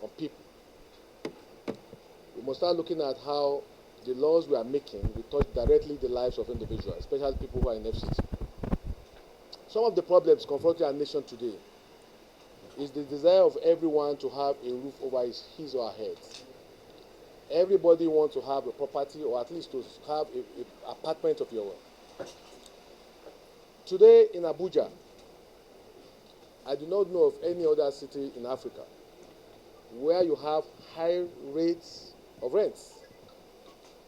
on people. We must start looking at how the laws we are making will touch directly the lives of individuals, especially people who are in FCT. Some of the problems confronting our nation today is the desire of everyone to have a roof over his or her head. Everybody wants to have a property or at least to have a apartment of your own. Today in Abuja, I do not know of any other city in Africa where you have high rates of rents.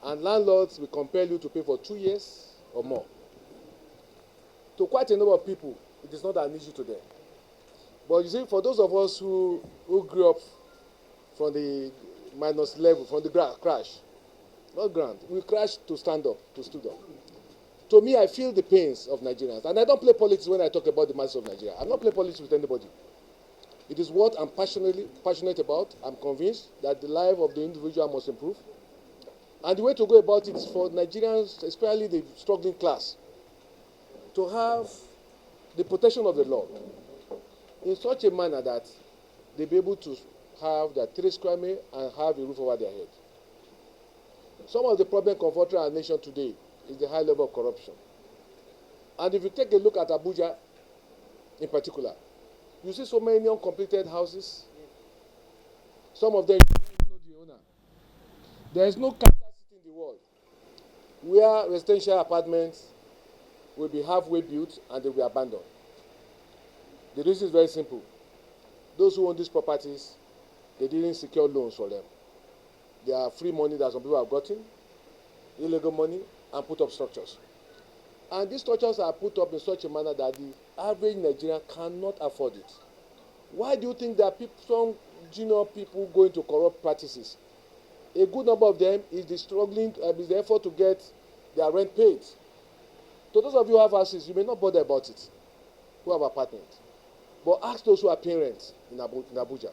And landlords will compel you to pay for 2 years or more. To quite a number of people, it is not an issue to them. But you see, for those of us who grew up from the minus level, from the crash, not ground, we crashed to stand up, to stood up. To me, I feel the pains of Nigerians. And I don't play politics when I talk about the masses of Nigeria. I'm not playing politics with anybody. It is what I'm passionate about. I'm convinced that the life of the individual must improve. And the way to go about it is for Nigerians, especially the struggling class, to have the protection of the law in such a manner that they be able to have their 3 square meals and have a roof over their head. Some of the problems confronting our nation today is the high level of corruption. And if you take a look at Abuja in particular, you see so many uncompleted houses. Some of them you don't know the owner. There is no capital city in the world where residential apartments will be halfway built and they will be abandoned. The reason is very simple. Those who own these properties, they didn't secure loans for them. They are free money that some people have gotten, illegal money, and put up structures. And these structures are put up in such a manner that the average Nigerian cannot afford it. Why do you think that some junior people go into corrupt practices? A good number of them is the effort to get their rent paid. To those of you who have houses, you may not bother about it, who have apartments. But ask those who are paying rent in Abuja.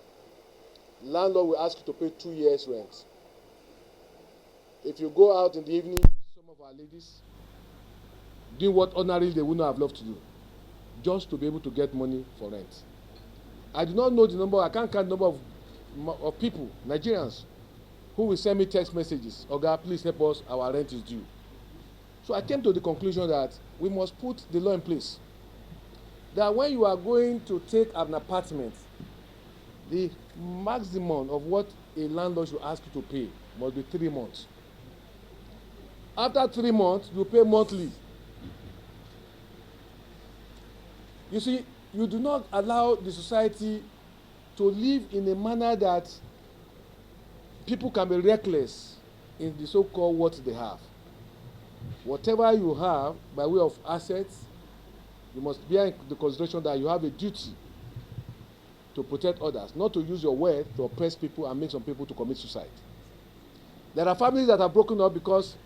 Landlord will ask you to pay 2 years' rent. If you go out in the evening, some of our ladies doing what ordinarily they would not have loved to do, just to be able to get money for rent. I do not know the number, I can't count the number of people, Nigerians, who will send me text messages, "Oga, please help us, our rent is due." So I came to the conclusion that we must put the law in place. That when you are going to take an apartment, the maximum of what a landlord should ask you to pay must be 3 months. After 3 months, you pay monthly. You see, you do not allow the society to live in a manner that people can be reckless in the so-called what they have. Whatever you have by way of assets, you must bear in the consideration that you have a duty to protect others, not to use your wealth to oppress people and make some people to commit suicide. There are families that are broken up because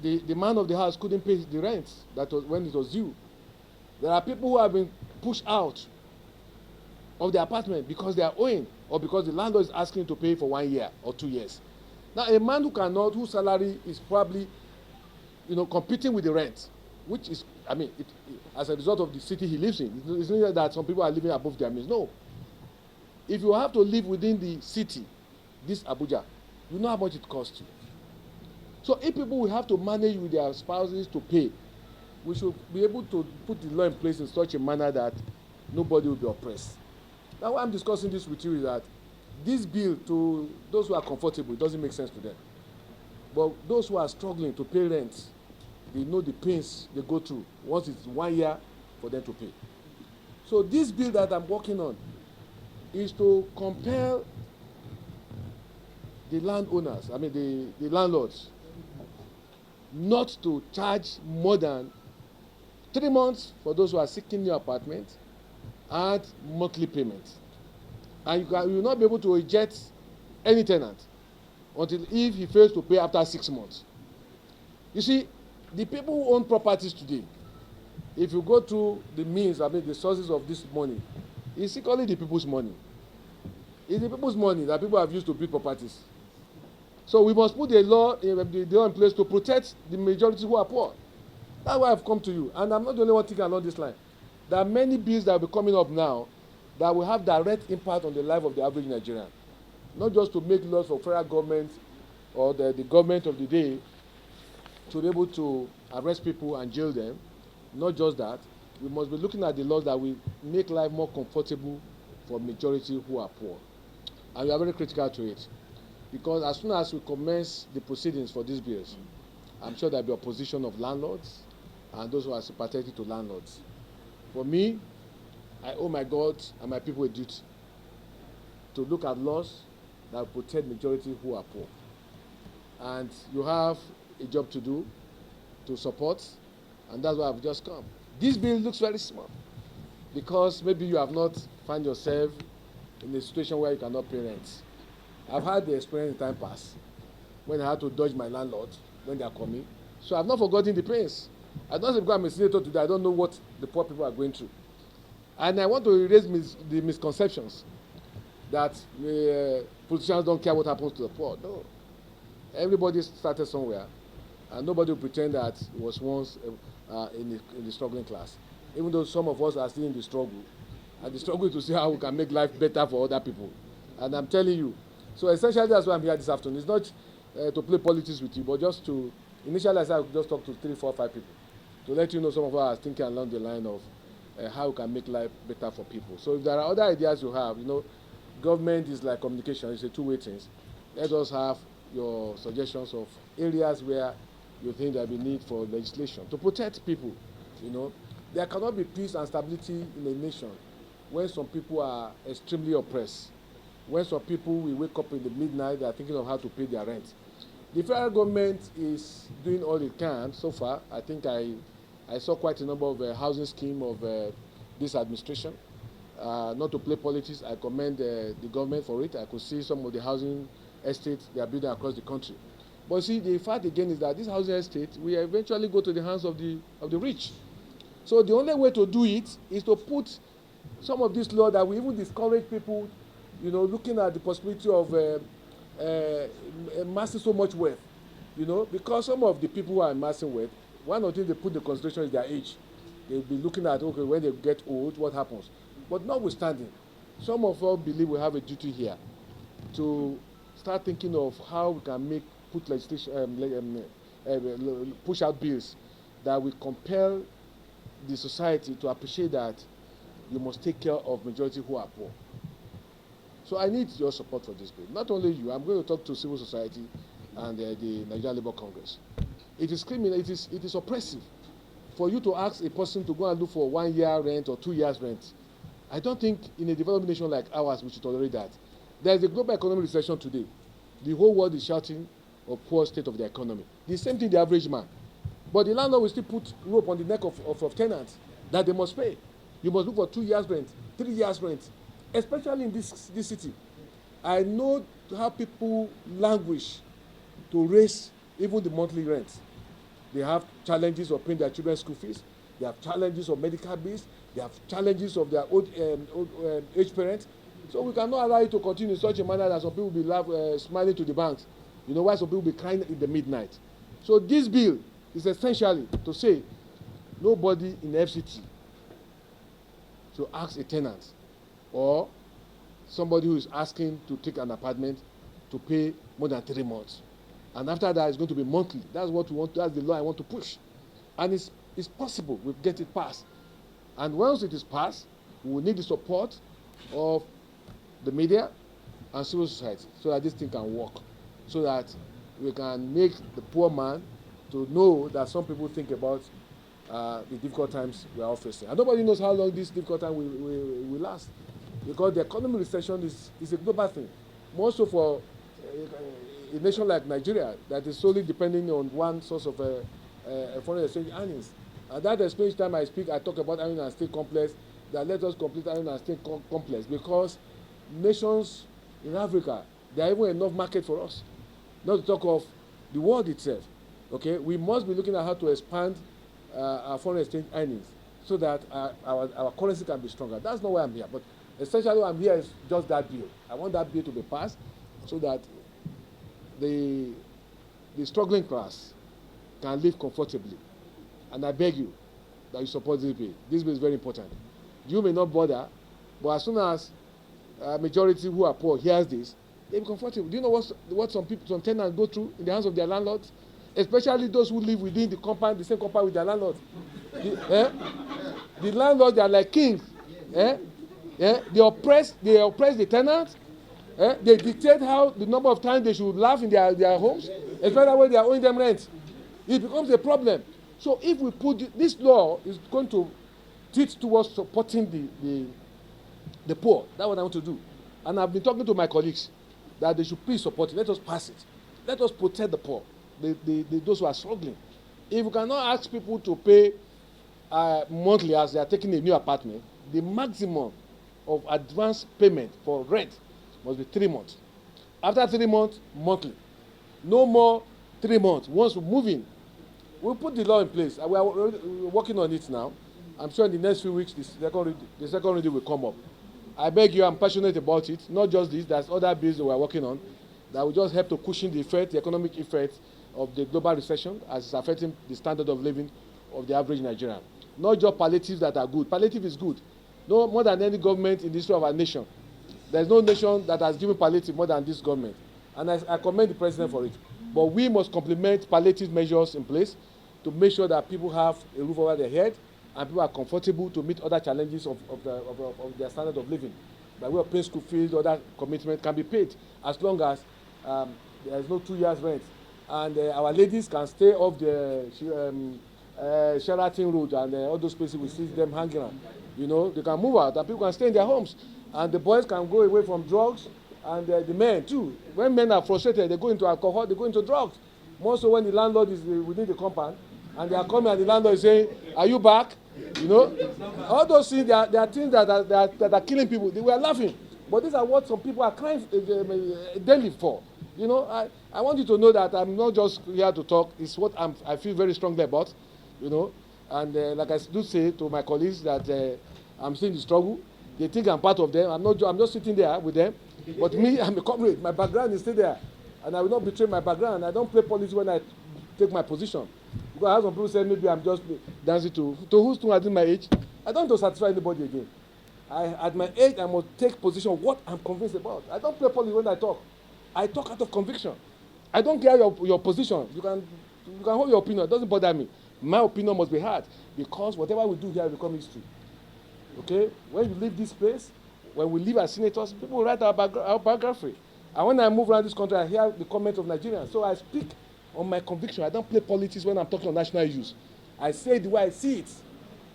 the man of the house couldn't pay the rent that was when it was due. There are people who have been pushed out of the apartment because they are owing or because the landlord is asking to pay for 1 year or 2 years. Now, a man whose salary is probably, competing with the rent, which is, as a result of the city he lives in. It's not that some people are living above their means. No. If you have to live within the city, this Abuja, you know how much it costs you. So if people will have to manage with their spouses to pay, we should be able to put the law in place in such a manner that nobody will be oppressed. Now, why I'm discussing this with you is that this bill, to those who are comfortable, it doesn't make sense to them. But those who are struggling to pay rent, they know the pains they go through once it's 1 year for them to pay. So this bill that I'm working on is to compel the landowners, the landlords, not to charge more than 3 months for those who are seeking new apartments and monthly payments. And you will not be able to reject any tenant until if he fails to pay after 6 months. You see, the people who own properties today, if you go to the means, the sources of this money, it's equally the people's money. It's the people's money that people have used to build properties. So we must put the law in place to protect the majority who are poor. That's why I've come to you. And I'm not the only one thinking along this line. There are many bills that will be coming up now that will have direct impact on the life of the average Nigerian. Not just to make laws for federal government or the government of the day to be able to arrest people and jail them. Not just that, we must be looking at the laws that will make life more comfortable for majority who are poor. And we are very critical to it. Because as soon as we commence the proceedings for these bills, I'm sure there will be opposition of landlords and those who are sympathetic to landlords. For me, I owe my God and my people a duty to look at laws that will protect majority who are poor. And you have a job to do to support, and that's why I've just come. This bill looks very small because maybe you have not found yourself in a situation where you cannot pay rent. I've had the experience in time past when I had to dodge my landlord when they are coming. So I've not forgotten the pains. I don't say because I'm a senator today, I don't know what the poor people are going through. And I want to erase the misconceptions that politicians don't care what happens to the poor. No. Everybody started somewhere, and nobody will pretend that it was once in the struggling class. Even though some of us are still in the struggle, and the struggle is to see how we can make life better for other people. And I'm telling you, so essentially that's why I'm here this afternoon. It's not to play politics with you, but just to, initially I said I would just talk to 3, 4, 5 people to let you know some of us are thinking along the line of how we can make life better for people. So if there are other ideas you have, government is like communication, it's a two-way thing. Let us have your suggestions of areas where you think there will be need for legislation to protect people. There cannot be peace and stability in a nation when some people are extremely oppressed, when some people will wake up in the midnight, they are thinking of how to pay their rent. The federal government is doing all it can so far. I think I saw quite a number of housing scheme of this administration. Not to play politics, I commend the government for it. I could see some of the housing estates they are building across the country. But see, the fact again is that this housing estate will eventually go to the hands of the rich. So the only way to do it is to put some of this law that will even discourage people, looking at the possibility of amassing so much wealth, because some of the people who are amassing wealth, one of the things they put in consideration is their age. They'll be looking at, okay, when they get old, what happens? But notwithstanding, some of us believe we have a duty here to start thinking of how we can put legislation, push out bills that will compel the society to appreciate that you must take care of majority who are poor. So I need your support for this bill. Not only you, I'm going to talk to civil society and the Nigerian Labour Congress. It is criminal, it is oppressive for you to ask a person to go and look for 1 year rent or 2 years rent. I don't think in a developed nation like ours we should tolerate that. There is a global economic recession today. The whole world is shouting of poor state of the economy. The same thing the average man. But the landlord will still put rope on the neck of tenants that they must pay. You must look for 2 years rent, 3 years rent, especially in this city. I know how people languish to raise even the monthly rent. They have challenges of paying their children's school fees. They have challenges of medical bills. They have challenges of their old age parents. So we cannot allow it to continue in such a manner that some people will be smiling to the banks. Why some people will be crying in the midnight. So this bill is essentially to say nobody in FCT to ask a tenant or somebody who is asking to take an apartment to pay more than 3 months. And after that, it's going to be monthly. That's what we want. That's the law I want to push. And it's possible we get it passed. And once it is passed, we will need the support of the media and civil society so that this thing can work. So that we can make the poor man to know that some people think about the difficult times we are all facing. And nobody knows how long this difficult time will last. Because the economic recession is a global thing. More so for a nation like Nigeria that is solely depending on one source of foreign exchange earnings. And that explains each time I speak, I talk about iron and steel complex, that let us complete iron and steel complex, because nations in Africa, there are even enough market for us. Not to talk of the world itself. Okay, we must be looking at how to expand our foreign exchange earnings so that our currency can be stronger. That's not why I'm here, but essentially why I'm here is just that bill. I want that bill to be passed so that the struggling class can live comfortably. And I beg you that you support this bill. This bill is very important. You may not bother But as soon as majority who are poor hears this, they be comfortable. Do you know what some tenants go through in the hands of their landlords? Especially those who live within the same compound with their landlord. The landlords, they are like kings. They oppress the tenants. They dictate how the number of times they should laugh in their homes, especially when they are owing them rent. It becomes a problem. So if we put this law is going to teach towards supporting the poor. That's what I want to do. And I've been talking to my colleagues that they should please support it. Let us pass it. Let us protect the poor, those who are struggling. If we cannot ask people to pay monthly as they are taking a new apartment, the maximum of advance payment for rent must be 3 months. After 3 months, monthly. No more 3 months. Once we move in, we'll put the law in place. We are working on it now. I'm sure in the next few weeks, the second reading will come up. I beg you, I'm passionate about it. Not just this, there's other bills that we're working on that will just help to cushion the effect, the economic effect of the global recession as it's affecting the standard of living of the average Nigerian. Not just palliatives that are good. Palliative is good. No more than any government in the history of our nation. There's no nation that has given palliative more than this government. And I commend the president for it. But we must complement palliative measures in place to make sure that people have a roof over their head and people are comfortable to meet other challenges of their standard of living. By way of paying school fees, other commitments can be paid as long as there is no 2 years rent. And our ladies can stay off the Sheraton Road and all those places we see them hanging around. You know, they can move out and people can stay in their homes. And the boys can go away from drugs, and the men too. When men are frustrated, they go into alcohol, they go into drugs. More so when the landlord is within the compound, and they are coming and the landlord is saying, "Are you back?" You know, all those things, they are things that are killing people. They were laughing, but these are what some people are crying daily for. You know, I want you to know that I'm not just here to talk. It's what I feel very strongly about. You know, and like I do say to my colleagues that I'm seeing the struggle. They think I'm part of them. I'm just sitting there with them. But me, I'm a comrade. My background is still there. And I will not betray my background. I don't play politics when I take my position. Because I have some people say maybe I'm just dancing to who's too at my age. I don't want to satisfy anybody again. At my age, I must take position of what I'm convinced about. I don't play politics when I talk. I talk out of conviction. I don't care your position. You can hold your opinion. It doesn't bother me. My opinion must be heard. Because whatever we do here will become history. Okay, when you leave this place, when we leave as senators, people write our biography. And when I move around this country, I hear the comments of Nigerians. So I speak on my conviction. I don't play politics when I'm talking on national issues. I say it the way I see it,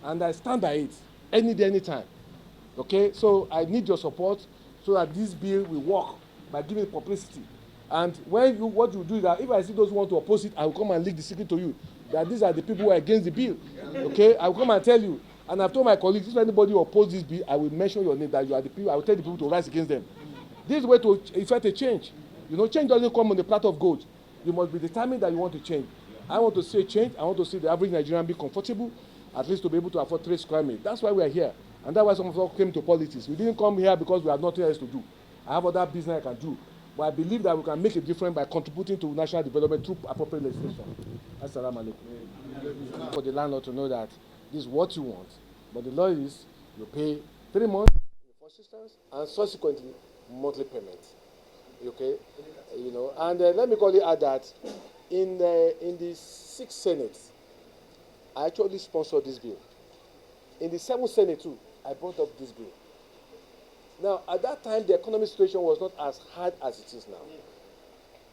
and I stand by it any day, anytime. Okay, so I need your support so that this bill will work by giving publicity. And what you do is that if I see those who want to oppose it, I will come and leak the secret to you that these are the people who are against the bill. Okay, I will come and tell you. And I've told my colleagues, if anybody opposes this bill, I will mention your name, that you are the people. I will tell the people to rise against them. This is the way to effect a change. You know, change doesn't come on the platter of gold. You must be determined that you want to change. I want to see change. I want to see the average Nigerian be comfortable, at least to be able to afford 3 square meters. That's why we are here. And that's why some of us came to politics. We didn't come here because we have nothing else to do. I have other business I can do. But I believe that we can make a difference by contributing to national development through appropriate legislation. Assalamu alaikum. For the landlord to know that this is what you want. But the law is you pay 3 months in the first instance and subsequently monthly payment. Okay, you know. And let me call it add that in the 6th Senate, I actually sponsored this bill. In the 7th Senate too, I brought up this bill. Now at that time, the economic situation was not as hard as it is now.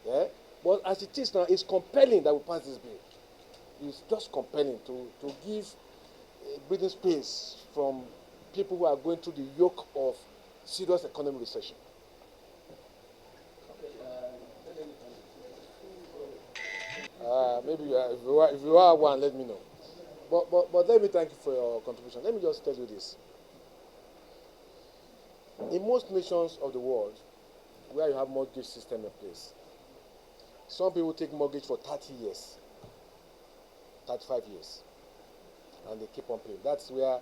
Yeah, but as it is now, it's compelling that we pass this bill. It's just compelling to give breathing space from people who are going through the yoke of serious economic recession. Maybe if you are one, let me know. But let me thank you for your contribution. Let me just tell you this. In most nations of the world, where you have mortgage system in place, some people take mortgage for 30 years, 35 years. And they keep on paying. That's where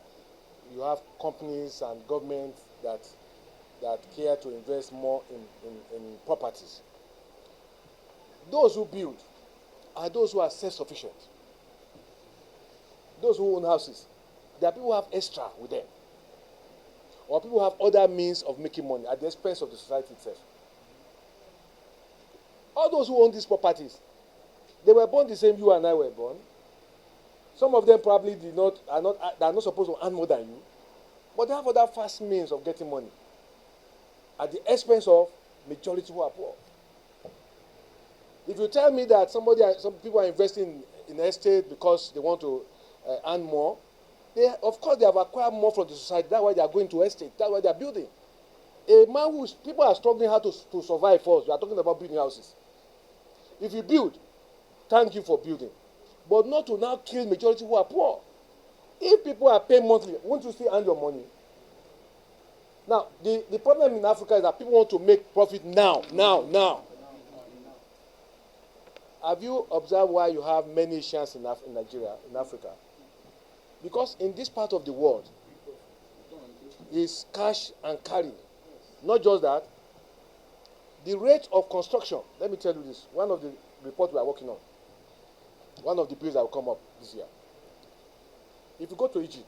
you have companies and governments that care to invest more in properties. Those who build are those who are self-sufficient. Those who own houses, there are people who have extra with them. or people have other means of making money at the expense of the society itself. All those who own these properties, they were born the same you and I were born. Some of them probably are not supposed to earn more than you, but they have other fast means of getting money at the expense of majority who are poor. If you tell me that some people are investing in estate because they want to earn more, of course they have acquired more from the society. That's why they are going to estate. That's why they are building. A man people are struggling hard to survive first. We are talking about building houses. If you build, thank you for building, but not to now kill majority who are poor. If people are paying monthly, won't you still earn your money? Now, the problem in Africa is that people want to make profit now. Have you observed why you have many Asians in Nigeria, in Africa? Because in this part of the world, is cash and carry. Not just that, the rate of construction, let me tell you this, one of the reports we are working on, one of the bills that will come up this year. If you go to Egypt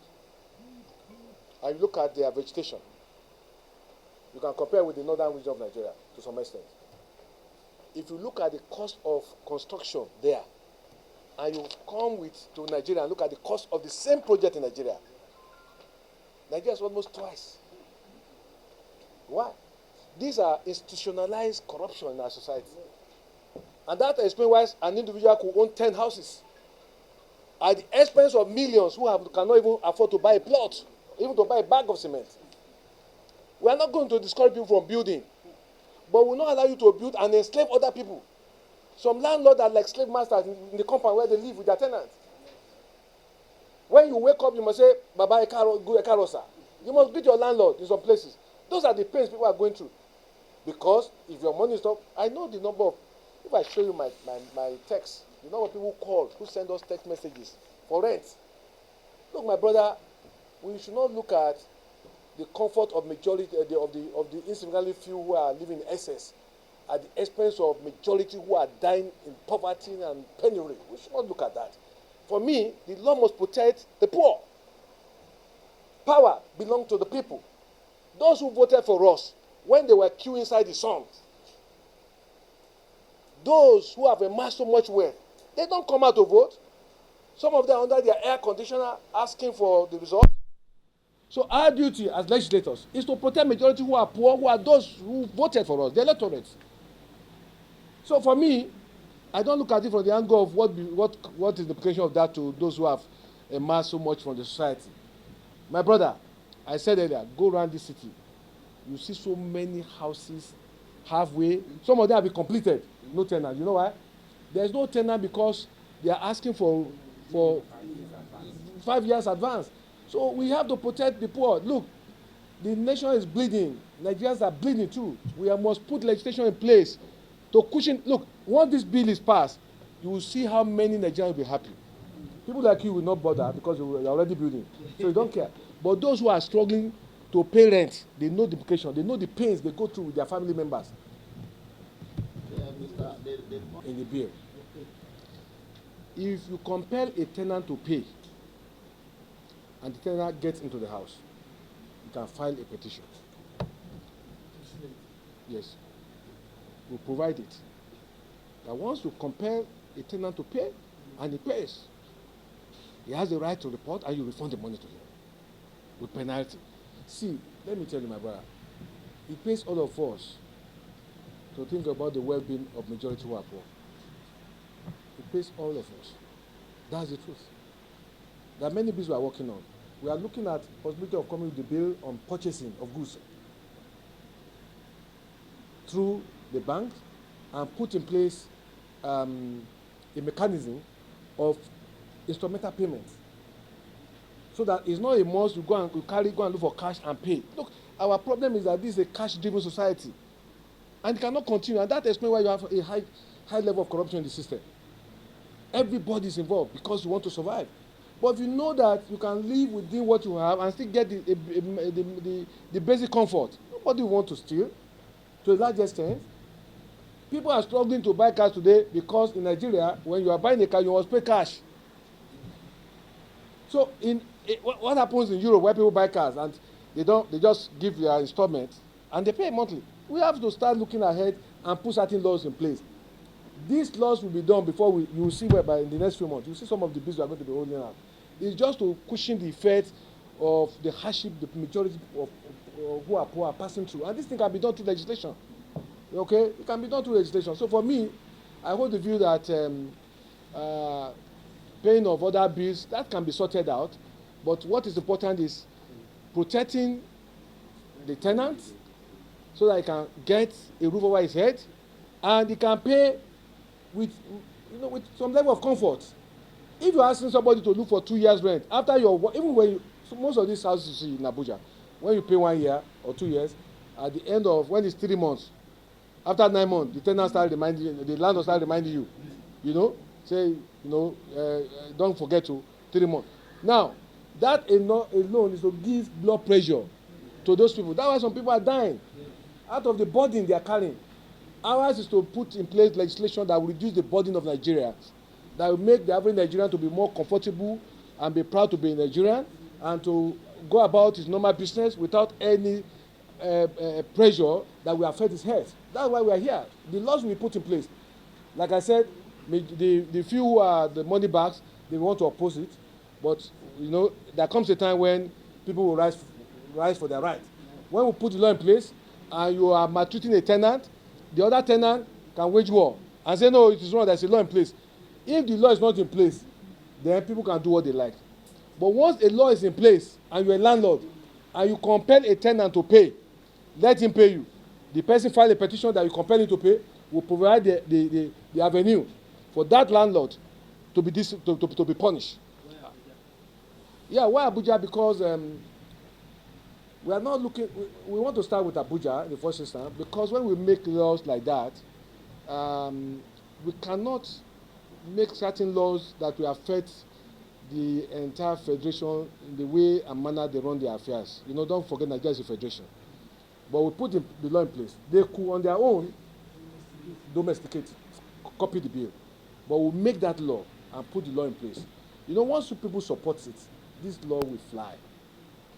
and you look at their vegetation, you can compare with the northern region of Nigeria to some extent. If you look at the cost of construction there, and you come to Nigeria and look at the cost of the same project in Nigeria, Nigeria is almost twice. Why? These are institutionalized corruption in our society. And that explains why an individual could own 10 houses at the expense of millions who cannot even afford to buy a plot, even to buy a bag of cement. We are not going to discourage people from building, but we will not allow you to build and enslave other people. Some landlords are like slave masters in the compound where they live with their tenants. When you wake up, you must say, Baba Ekarosa. You must greet your landlord in some places. Those are the pains people are going through. Because if your money is not, I know the number of, if I show you my text, the number of people call, who send us text messages for rent. Look, my brother, we should not look at the comfort of majority of the insignificantly few who are living in excess at the expense of majority who are dying in poverty and penury. We should not look at that. For me, the law must protect the poor. Power belongs to the people. Those who voted for us when they were queuing inside the sun, those who have amassed so much wealth, they don't come out to vote. Some of them are under their air conditioner asking for the result. So our duty as legislators is to protect majority who are poor, who are those who voted for us, the electorate. So for me, I don't look at it from the angle of what is the implication of that to those who have amassed so much from the society. My brother, I said earlier, go around this city. You see so many houses halfway. Some of them have been completed. No tenant. You know why? There's no tenant because they are asking for 5 years advance. So we have to protect the poor. Look, the nation is bleeding. Nigerians are bleeding too. We must put legislation in place to cushion. Look, once this bill is passed, you will see how many Nigerians will be happy. People like you will not bother because you are already building. So you don't care. But those who are struggling to pay rent, they know the implication. They know the pains they go through with their family members. In the bill. If you compel a tenant to pay, and the tenant gets into the house, you can file a petition. Yes. We provide it. That once you compel a tenant to pay, and he pays, he has the right to report, and you refund the money to him with penalty. See, let me tell you, my brother, it pays all of us to think about the well-being of majority who are poor. It pays all of us. That's the truth. There are many bills we are working on. We are looking at the possibility of coming with the bill on purchasing of goods through the bank and put in place a mechanism of instrumental payments, so that it's not a must you go and look for cash and pay. Look, our problem is that this is a cash-driven society, and it cannot continue. And that explains why you have a high level of corruption in the system. Everybody is involved because you want to survive. But if you know that you can live within what you have and still get the basic comfort, nobody will want to steal to a large extent. People are struggling to buy cars today because in Nigeria, when you are buying a car, you must pay cash. So what happens in Europe where people buy cars and They just give their installment and they pay monthly. We have to start looking ahead and put certain laws in place. These laws will be done before you will see whereby in the next few months, you see some of the bills we are going to be holding out. It's just to cushion the effect of the hardship the majority of who are poor are passing through. And this thing can be done through legislation. Okay? It can be done through legislation. So for me, I hold the view that paying of other bills, that can be sorted out. But what is important is protecting the tenant so that he can get a roof over his head and he can pay with some level of comfort. If you're asking somebody to look for 2 years rent after even when most of these houses you see in Abuja, when you pay 1 year or 2 years, at the end of when it's 3 months, after 9 months, the tenant start reminding you, the landlord start reminding you, say, don't forget to 3 months. Now, that alone is to give blood pressure to those people. That's why some people are dying out of the burden they are carrying. Ours is to put in place legislation that will reduce the burden of Nigerians, that will make the average Nigerian to be more comfortable and be proud to be a Nigerian and to go about his normal business without any pressure that will affect his health. That's why we are here. The laws will be put in place. Like I said, the few who are the money bags, they want to oppose it. But, there comes a time when people will rise for their right. When we put the law in place and you are maltreating a tenant, the other tenant can wage war and say, no, it is wrong, there's a law in place. If the law is not in place, then people can do what they like. But once a law is in place and you're a landlord and you compel a tenant to pay, let him pay you. The person file a petition that you compel him to pay will provide the avenue for that landlord to be punished. Yeah, why Abuja? Because we are not looking. We want to start with Abuja in the first instance because when we make laws like that, we cannot make certain laws that will affect the entire federation in the way and manner they run their affairs. Don't forget Nigeria is a federation. But we put the law in place. They could, on their own, domesticate, copy the bill. But we'll make that law and put the law in place. Once people support it, this law will fly.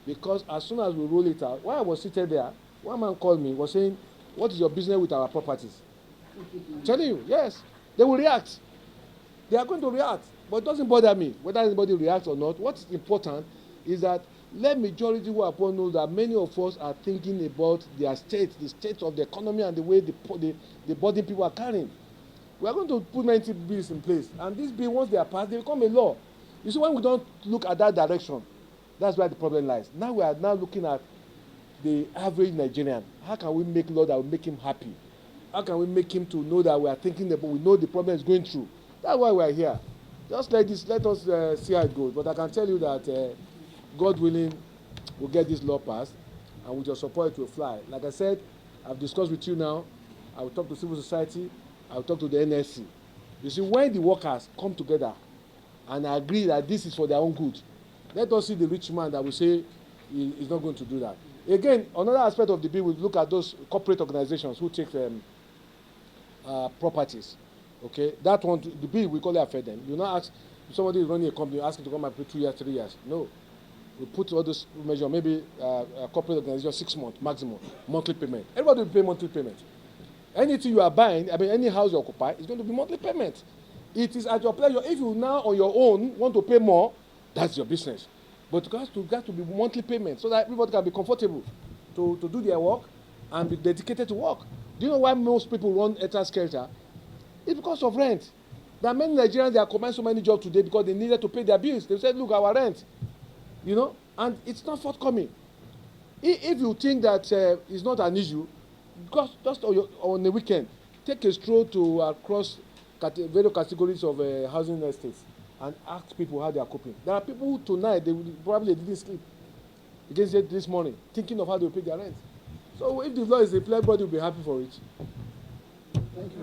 Because as soon as we roll it out, while I was seated there, one man called me, was saying, what is your business with our properties? I'm telling you, yes. They will react. They are going to react. But it doesn't bother me whether anybody reacts or not. What's important is that let majority who are poor know that many of us are thinking about their state, the state of the economy and the way the burden people are carrying. We are going to put many bills in place. And these bills, once they are passed, they become a law. You see, when we don't look at that direction, that's where the problem lies. Now we are looking at the average Nigerian. How can we make law that will make him happy? How can we make him to know that we are thinking about, we know the problem is going through? That's why we are here. Just let us see how it goes. But I can tell you that God willing, we'll get this law passed, and with your support, it will fly. Like I said, I've discussed with you now. I will talk to civil society. I will talk to the NSC. You see, when the workers come together and agree that this is for their own good, let us see the rich man that will say he is not going to do that. Again, another aspect of the bill, we look at those corporate organizations who take properties. Okay, that one, the bill, we call it affect them. You not ask if somebody is running a company, you ask him to come and pay 2 years, 3 years. No. We put all those measures, maybe a corporate organization, 6 months maximum, monthly payment. Everybody will pay monthly payment. Anything you are buying, any house you occupy, it's going to be monthly payment. It is at your pleasure. If you now on your own want to pay more, that's your business. But it got to be monthly payment so that everybody can be comfortable to do their work and be dedicated to work. Do you know why most people run helter-skelter? It's because of rent. There are many Nigerians, they are commanding so many jobs today because they needed to pay their bills. They said, look, our rent. And it's not forthcoming. If you think that it's not an issue, just on the weekend, take a stroll to across various categories of housing estates and ask people how they are coping. There are people who tonight, they probably didn't sleep against it this morning, thinking of how they will pay their rent. So if the law is in place, everybody will be happy for it. Thank you.